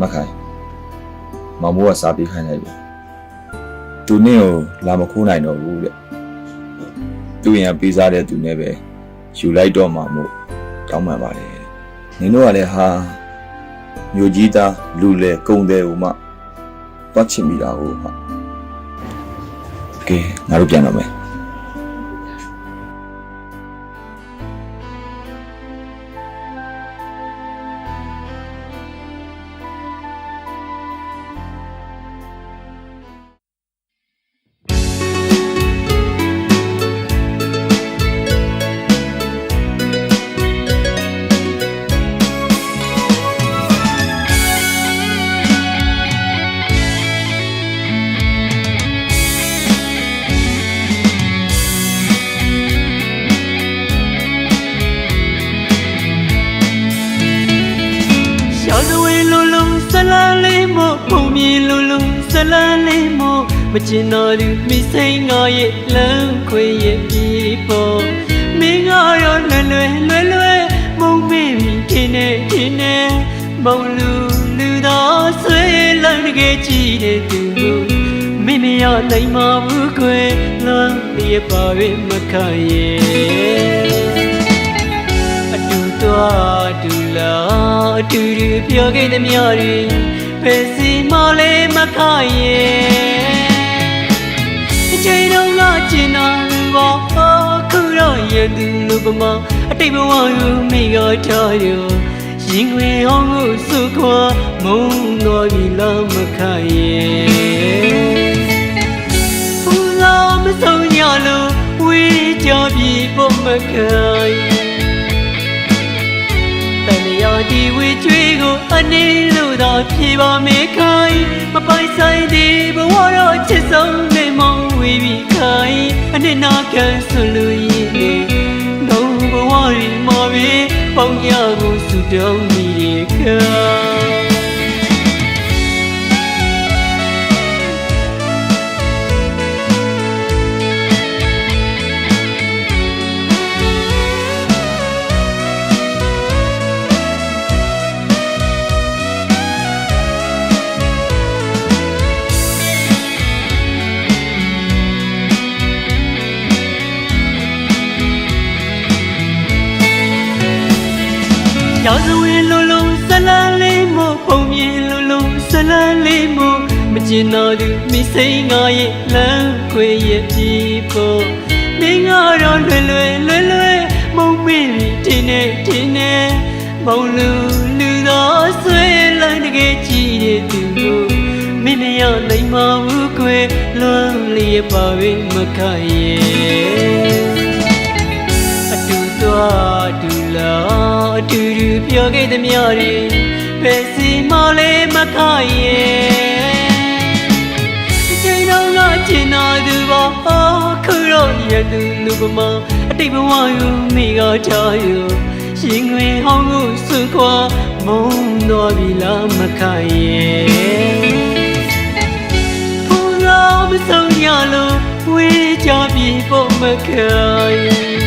မခိုင်မောင်မိုးကစားပြီးခိုင်းလိုက်ပြီသူနင့်ကိုလာမခိုးနိုင်တော့ဘူးတဲ့သူရင်ပေးစားတဲ့သူနဲ့ပဲယူလိုက်တော့မှမို့တောင်းပန်ပါတယ်နင်တို့ကလည်းဟာမြို့ကြီးသားလူလေကုံတယ်ဟိုမှပတ်ချင်မိတာဟိုဟာကဲငါတို့ပြန်တော့မယ်ဇလန်းလေးမို့မကျင်တော်သူမိစိန်ငါရဲ့လမ်းခွေရဲ့ပြေပေါ်မင်းကတော့လွယ်မုံမေးပြီးထင်းနေမုံလူတော်ဆွေးလန်းတကယ်ကြည့်တဲ့သူကိုမင်းမရနိုင်မဘူးခွေလမ်းရဲ့ပါပဲမခရဲ့အတူတော်တူလာအတူတူပြောခဲ့တဲ့မြားတွေဘယ်စီမလေးမခရဲ့အချိန်တော့ငါကျင်တာဘောခုတော့ရသူလူပမာအတိတ်ဘဝကိုမိကထားရရင်ခွေဟောင်းကိုစုခွာမုံတော်ပြီလားမခရဲ့ဖူလာမဆုံးရလို့ဝေးကြပြီဖို့မခရဲ့ဒီဝေကျွေးကိုအနေလို့သာဖြေပါမေခိုင်မပိုင်ဆိုင်သည်ဘဝတော့ချစ်ဆုံးနေမောင်ဝေးပြီးခိုင်အနှစ်နာခံဆွလို့ရည်နေနောင်ဘဝရီမော်ပြီးပေါင်းရကိုစုတောင်းမိရခိုင်ရာဇဝင်လုံးဇလန်းလေးမို့ပုံမြင်လုံးဇလန်းလေးမို့မကျင်တော်သူမိစိန်ငါရဲ့လမ်းခွေရဲ့ပြေပေါ်မင်းကတော့လွယ်မုံမေးပြီးထင်းနေမုံလူတော်ဆွေးလန်းတကယ်ကြည့်တဲ့သူကိုမင်းမရနိုင်မဘူးခွေလွမ်းလေးပါပဲမခရဲ့အတူတော်တူလာအတူတူပြောခဲ့တဲ့မြားတွေဘယ်စီမလေးမခရဲ့ဒီချိန်တော့ငါကျင်နာသူပါခုတော့ရသူလူပမာအတိတ်ဘဝကိုမိကထားရရင်ခွင်ဟောင်းကိုစွန့်ခွာမုံတော်ပြီလားမခရဲ့ဖူလာမဆုံးရလို့ဝေးကြပြီဖို့မခရဲ့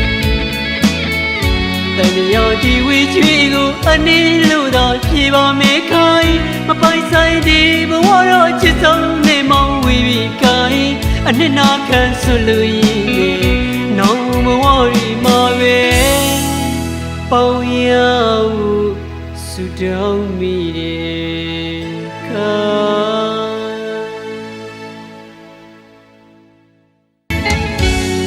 တရားဒီဝေးကျွေးကိုအနေလို့သာဖြေပါမေခိုင်မပိုင်ဆိုင်သည်ဘဝတော့ချစ်ဆုံးနေမောင်ဝေးပြီးခိုင်အနှစ်နာခံဆွလို့ရည်နေနောင်ဘဝရီမှာပဲပေါင်းရစုတောင်းမိတယ်ခိုင်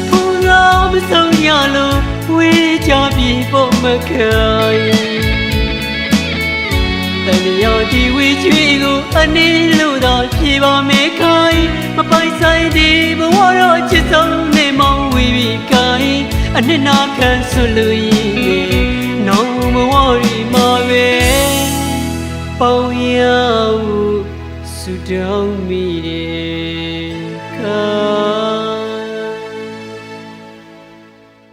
ဖူလာမဆုံးရလို့ဝေးကြပြီဖို့မခိုင်တရားဒီဝေးကျွေးကိုအနေလို့သာဖြေပါမေခိုင်မပိုင်ဆိုင်သည်ဘဝတော့ချစ်ဆုံးနေမောင်ဝေးပြီးခိုင်အနှစ်နာခံဆွလို့ရည်နေနောင်ဘဝရီမှာပဲပေါင်းရစုတောင်းမိတယ်